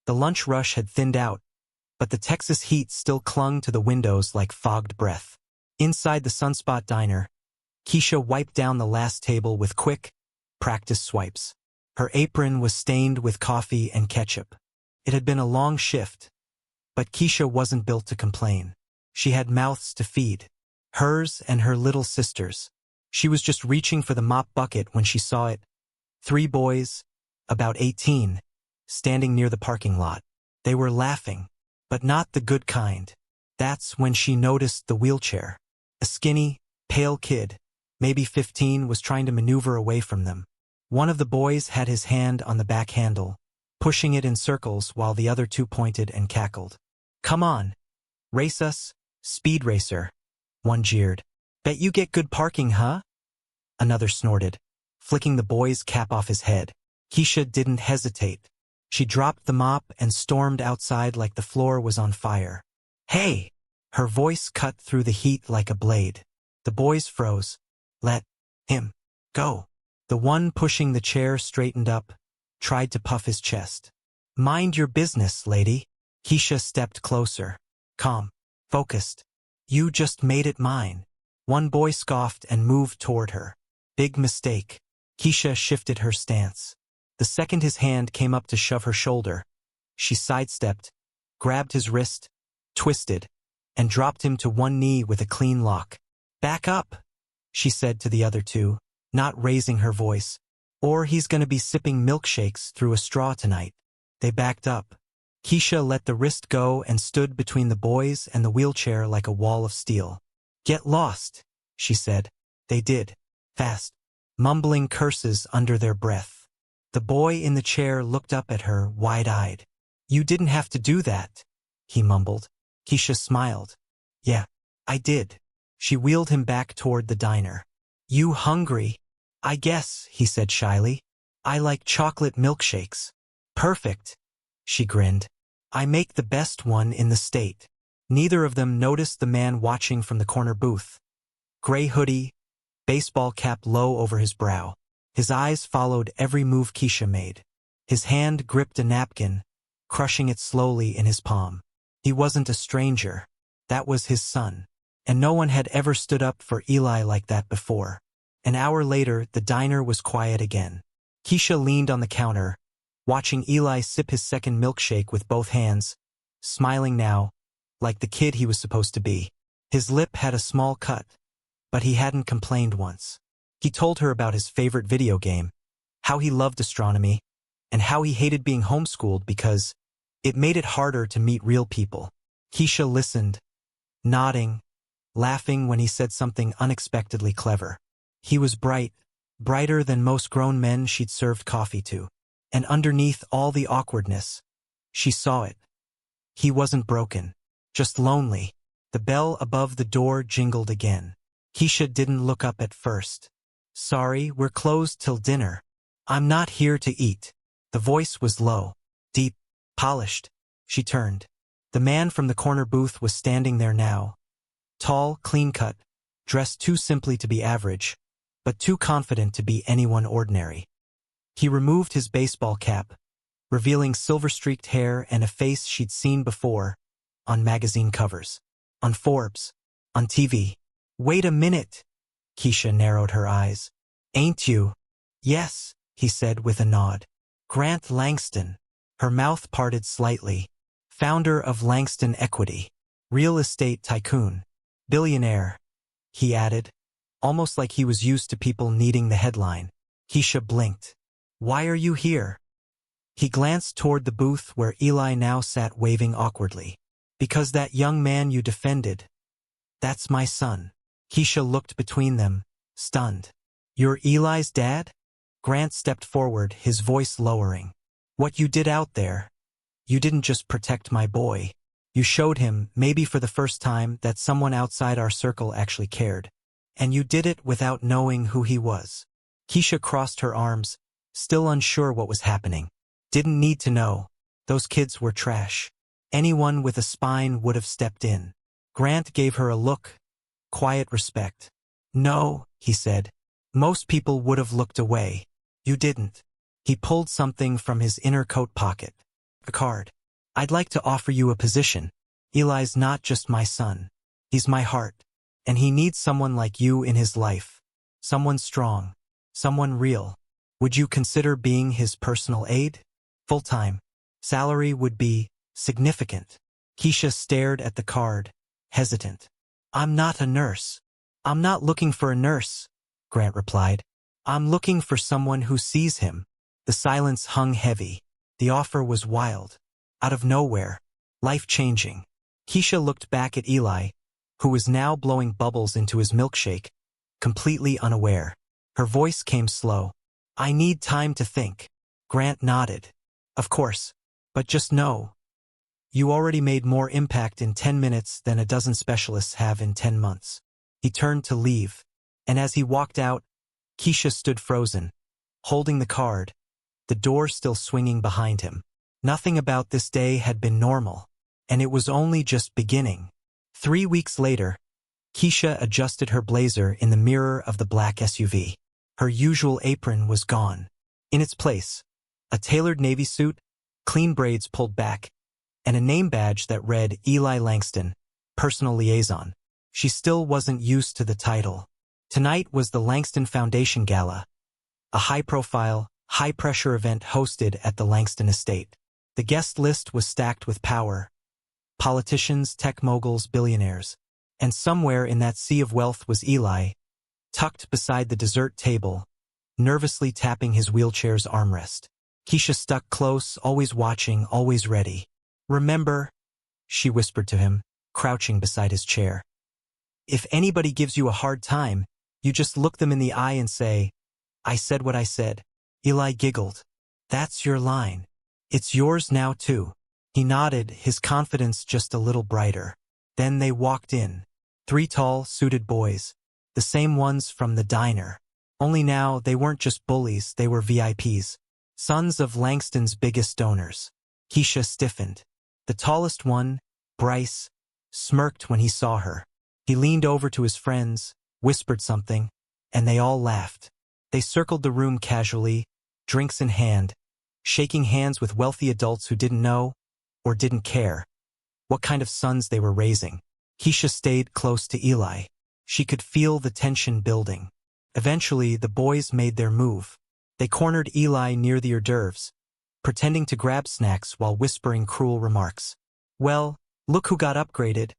The lunch rush had thinned out, but the Texas heat still clung to the windows like fogged breath. Inside the Sunspot diner, Keisha wiped down the last table with quick, practiced swipes. Her apron was stained with coffee and ketchup. It had been a long shift, but Keisha wasn't built to complain. She had mouths to feed, hers and her little sister's. She was just reaching for the mop bucket when she saw it. 3 boys, about 18, standing near the parking lot. They were laughing, but not the good kind. That's when she noticed the wheelchair. A skinny, pale kid, maybe 15, was trying to maneuver away from them. One of the boys had his hand on the back handle, pushing it in circles while the other 2 pointed and cackled. "Come on, race us, speed racer," one jeered. "Bet you get good parking, huh?" Another snorted, flicking the boy's cap off his head. Keisha didn't hesitate. She dropped the mop and stormed outside like the floor was on fire. "Hey!" Her voice cut through the heat like a blade. The boys froze. "Let him go." The one pushing the chair straightened up, tried to puff his chest. "Mind your business, lady." Keisha stepped closer. Calm, focused. "You just made it mine." One boy scoffed and moved toward her. "Big mistake." Keisha shifted her stance. The second his hand came up to shove her shoulder, she sidestepped, grabbed his wrist, twisted, and dropped him to one knee with a clean lock. "Back up," she said to the other 2, not raising her voice, "or he's gonna be sipping milkshakes through a straw tonight." They backed up. Keisha let the wrist go and stood between the boys and the wheelchair like a wall of steel. "Get lost," she said. They did, fast, mumbling curses under their breath. The boy in the chair looked up at her, wide-eyed. "You didn't have to do that," he mumbled. Keisha smiled. "Yeah, I did." She wheeled him back toward the diner. "You hungry?" "I guess," he said shyly. "I like chocolate milkshakes." "Perfect," she grinned. "I make the best one in the state." Neither of them noticed the man watching from the corner booth. Gray hoodie, baseball cap low over his brow. His eyes followed every move Keisha made. His hand gripped a napkin, crushing it slowly in his palm. He wasn't a stranger. That was his son. And no one had ever stood up for Eli like that before. An hour later, the diner was quiet again. Keisha leaned on the counter, watching Eli sip his second milkshake with both hands, smiling now, like the kid he was supposed to be. His lip had a small cut, but he hadn't complained once. He told her about his favorite video game, how he loved astronomy, and how he hated being homeschooled because it made it harder to meet real people. Keisha listened, nodding, laughing when he said something unexpectedly clever. He was bright, brighter than most grown men she'd served coffee to. And underneath all the awkwardness, she saw it. He wasn't broken, just lonely. The bell above the door jingled again. Keisha didn't look up at first. "Sorry, we're closed till dinner. I'm not here to eat." The voice was low, deep, polished. She turned. The man from the corner booth was standing there now. Tall, clean-cut, dressed too simply to be average, but too confident to be anyone ordinary. He removed his baseball cap, revealing silver-streaked hair and a face she'd seen before, on magazine covers, on Forbes, on TV. "Wait a minute." Keisha narrowed her eyes. "Ain't you?" "Yes," he said with a nod. "Grant Langston." Her mouth parted slightly. "Founder of Langston Equity. Real estate tycoon. Billionaire," he added, almost like he was used to people needing the headline. Keisha blinked. "Why are you here?" He glanced toward the booth where Eli now sat waving awkwardly. "Because that young man you defended, that's my son." Keisha looked between them, stunned. "You're Eli's dad?" Grant stepped forward, his voice lowering. "What you did out there, you didn't just protect my boy. You showed him, maybe for the first time, that someone outside our circle actually cared. And you did it without knowing who he was." Keisha crossed her arms, still unsure what was happening. Didn't need to know. Those kids were trash. Anyone with a spine would have stepped in. Grant gave her a look, quiet respect. "No," he said. "Most people would have looked away. You didn't." He pulled something from his inner coat pocket. A card. I'd like to offer you a position. Eli's not just my son. He's my heart. And he needs someone like you in his life. Someone strong. Someone real. Would you consider being his personal aide? Full-time. Salary would be significant. Keisha stared at the card, hesitant. I'm not a nurse. I'm not looking for a nurse, Grant replied. I'm looking for someone who sees him. The silence hung heavy. The offer was wild. Out of nowhere. Life-changing. Keisha looked back at Eli, who was now blowing bubbles into his milkshake, completely unaware. Her voice came slow. I need time to think. Grant nodded. Of course. But just know. You already made more impact in 10 minutes than a dozen specialists have in 10 months. He turned to leave. And as he walked out, Keisha stood frozen, holding the card, the door still swinging behind him. Nothing about this day had been normal. And it was only just beginning. 3 weeks later, Keisha adjusted her blazer in the mirror of the black SUV. Her usual apron was gone. In its place, a tailored navy suit, clean braids pulled back, and a name badge that read Eli Langston, personal liaison. She still wasn't used to the title. Tonight was the Langston Foundation Gala, a high-profile, high-pressure event hosted at the Langston estate. The guest list was stacked with power. Politicians, tech moguls, billionaires. And somewhere in that sea of wealth was Eli, tucked beside the dessert table, nervously tapping his wheelchair's armrest. Keisha stuck close, always watching, always ready. Remember, she whispered to him, crouching beside his chair. If anybody gives you a hard time, you just look them in the eye and say, I said what I said. Eli giggled. That's your line. It's yours now too. He nodded, his confidence just a little brighter. Then they walked in. 3 tall, suited boys. The same ones from the diner. Only now they weren't just bullies, they were VIPs. Sons of Langston's biggest donors. Keisha stiffened. The tallest one, Bryce, smirked when he saw her. He leaned over to his friends, whispered something, and they all laughed. They circled the room casually, drinks in hand, shaking hands with wealthy adults who didn't know, or didn't care, what kind of sons they were raising. Keisha stayed close to Eli. She could feel the tension building. Eventually, the boys made their move. They cornered Eli near the hors d'oeuvres, pretending to grab snacks while whispering cruel remarks. Well, look who got upgraded,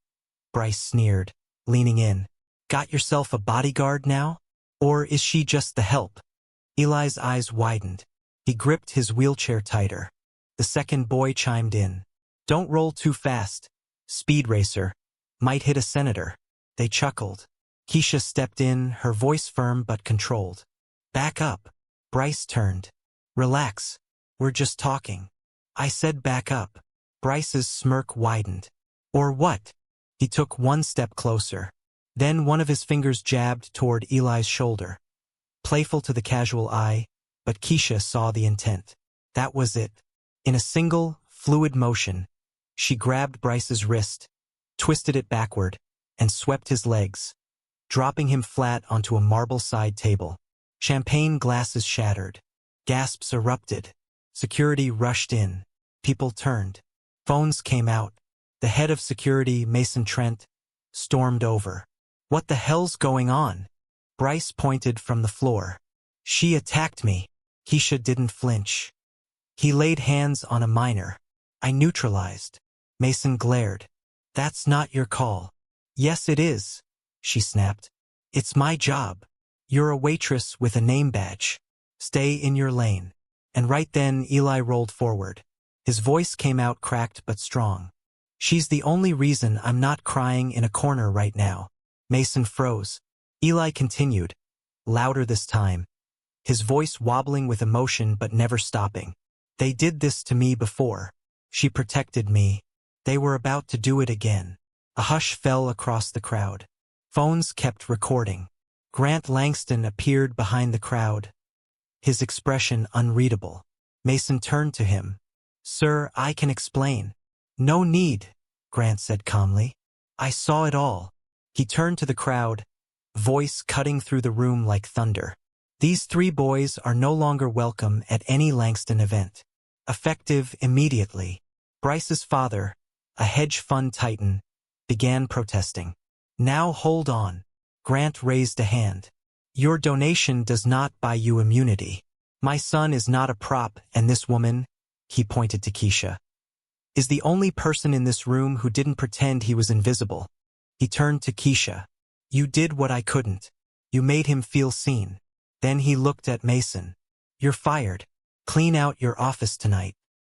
Bryce sneered, leaning in. Got yourself a bodyguard now? Or is she just the help? Eli's eyes widened. He gripped his wheelchair tighter. The second boy chimed in. Don't roll too fast. Speed racer. Might hit a senator. They chuckled. Keisha stepped in, her voice firm but controlled. Back up. Bryce turned. Relax. We're just talking. I said back up. Bryce's smirk widened. Or what? He took one step closer. Then one of his fingers jabbed toward Eli's shoulder. Playful to the casual eye, but Keisha saw the intent. That was it. In a single, fluid motion, she grabbed Bryce's wrist, twisted it backward, and swept his legs, dropping him flat onto a marble side table. Champagne glasses shattered. Gasps erupted. Security rushed in. People turned. Phones came out. The head of security, Mason Trent, stormed over. What the hell's going on? Bryce pointed from the floor. She attacked me. Keisha didn't flinch. He laid hands on a minor. I neutralized. Mason glared. That's not your call. Yes, it is, she snapped. It's my job. You're a waitress with a name badge. Stay in your lane. And right then Eli rolled forward. His voice came out cracked but strong. She's the only reason I'm not crying in a corner right now. Mason froze. Eli continued, louder this time, his voice wobbling with emotion but never stopping. They did this to me before. She protected me. They were about to do it again. A hush fell across the crowd. Phones kept recording. Grant Langston appeared behind the crowd, his expression unreadable. Mason turned to him. Sir, I can explain. No need, Grant said calmly. I saw it all. He turned to the crowd, voice cutting through the room like thunder. These 3 boys are no longer welcome at any Langston event. Effective immediately. Bryce's father, a hedge fund titan, began protesting. Now hold on. Grant raised a hand. Your donation does not buy you immunity. My son is not a prop, and this woman, he pointed to Keisha, is the only person in this room who didn't pretend he was invisible. He turned to Keisha. You did what I couldn't. You made him feel seen. Then he looked at Mason. You're fired. Clean out your office tonight.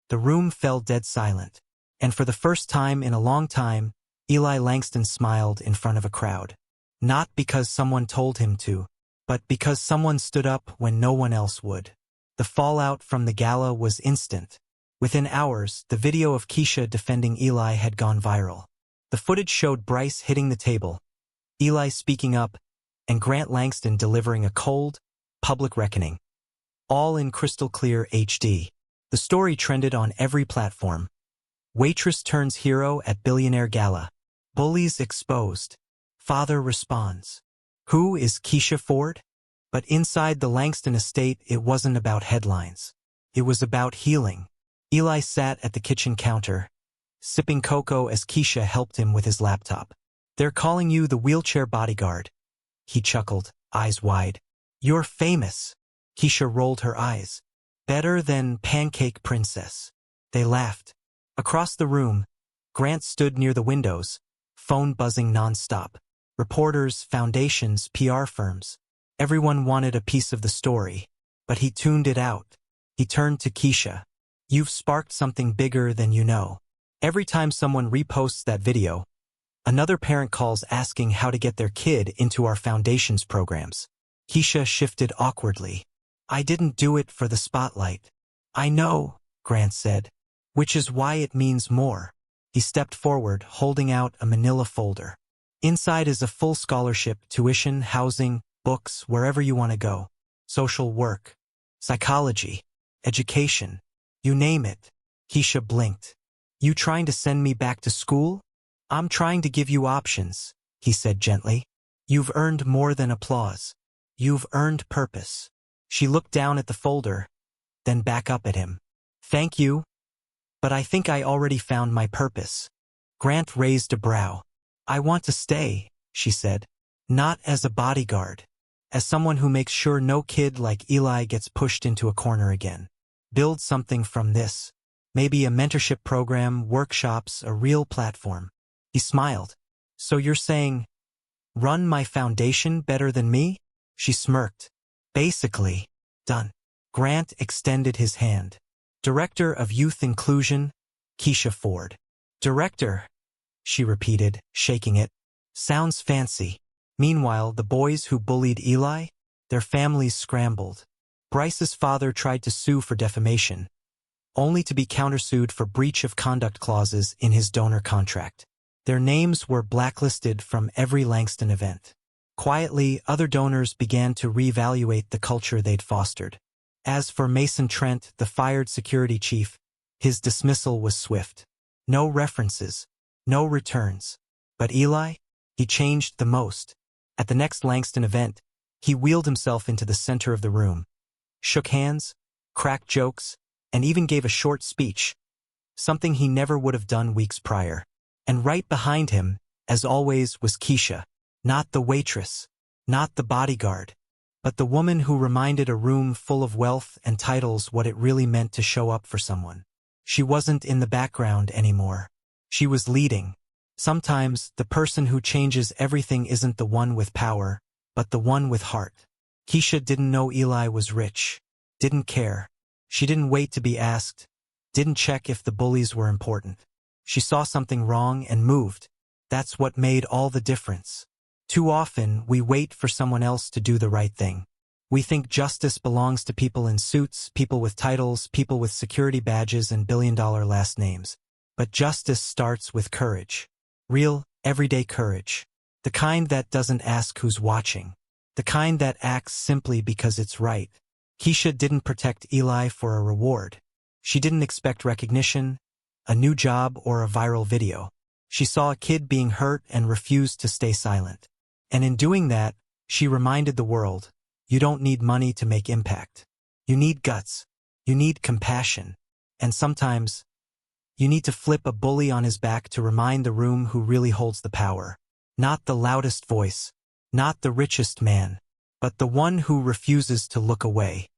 The room fell dead silent. And for the first time in a long time, Eli Langston smiled in front of a crowd. Not because someone told him to, but because someone stood up when no one else would. The fallout from the gala was instant. Within hours, the video of Keisha defending Eli had gone viral. The footage showed Bryce hitting the table, Eli speaking up, and Grant Langston delivering a cold, public reckoning. All in crystal clear HD. The story trended on every platform. Waitress turns hero at billionaire gala. Bullies exposed. Father responds. Who is Keisha Ford? But inside the Langston estate, it wasn't about headlines. It was about healing. Eli sat at the kitchen counter, sipping cocoa as Keisha helped him with his laptop. They're calling you the wheelchair bodyguard. He chuckled, eyes wide. You're famous. Keisha rolled her eyes. Better than Pancake Princess. They laughed. Across the room, Grant stood near the windows, phone buzzing nonstop. Reporters, foundations, PR firms. Everyone wanted a piece of the story, but he tuned it out. He turned to Keisha. You've sparked something bigger than you know. Every time someone reposts that video, another parent calls asking how to get their kid into our foundation's programs. Keisha shifted awkwardly. I didn't do it for the spotlight. I know, Grant said, which is why it means more. He stepped forward, holding out a manila folder. Inside is a full scholarship, tuition, housing, books, wherever you want to go. Social work, psychology, education, you name it. Keisha blinked. You trying to send me back to school? I'm trying to give you options, he said gently. You've earned more than applause. You've earned purpose. She looked down at the folder, then back up at him. Thank you, but I think I already found my purpose. Grant raised a brow. I want to stay, she said. Not as a bodyguard. As someone who makes sure no kid like Eli gets pushed into a corner again. Build something from this. Maybe a mentorship program, workshops, a real platform. He smiled. So you're saying, run my foundation better than me? She smirked. Basically, done. Grant extended his hand. Director of Youth Inclusion, Keisha Ford. Director, she repeated, shaking it. Sounds fancy. Meanwhile, the boys who bullied Eli, their families scrambled. Bryce's father tried to sue for defamation, only to be countersued for breach of conduct clauses in his donor contract. Their names were blacklisted from every Langston event. Quietly, other donors began to reevaluate the culture they'd fostered. As for Mason Trent, the fired security chief, his dismissal was swift. No references, no returns. But Eli? He changed the most. At the next Langston event, he wheeled himself into the center of the room, shook hands, cracked jokes, and even gave a short speech, something he never would have done weeks prior. And right behind him, as always, was Keisha. Not the waitress, not the bodyguard, but the woman who reminded a room full of wealth and titles what it really meant to show up for someone. She wasn't in the background anymore. She was leading. Sometimes, the person who changes everything isn't the one with power, but the one with heart. Keisha didn't know Eli was rich. Didn't care. She didn't wait to be asked. Didn't check if the bullies were important. She saw something wrong and moved. That's what made all the difference. Too often, we wait for someone else to do the right thing. We think justice belongs to people in suits, people with titles, people with security badges and billion-dollar last names. But justice starts with courage. Real, everyday courage. The kind that doesn't ask who's watching. The kind that acts simply because it's right. Keisha didn't protect Eli for a reward. She didn't expect recognition, a new job, or a viral video. She saw a kid being hurt and refused to stay silent. And in doing that, she reminded the world, you don't need money to make impact. You need guts. You need compassion. And sometimes, you need to flip a bully on his back to remind the room who really holds the power. Not the loudest voice, not the richest man, but the one who refuses to look away.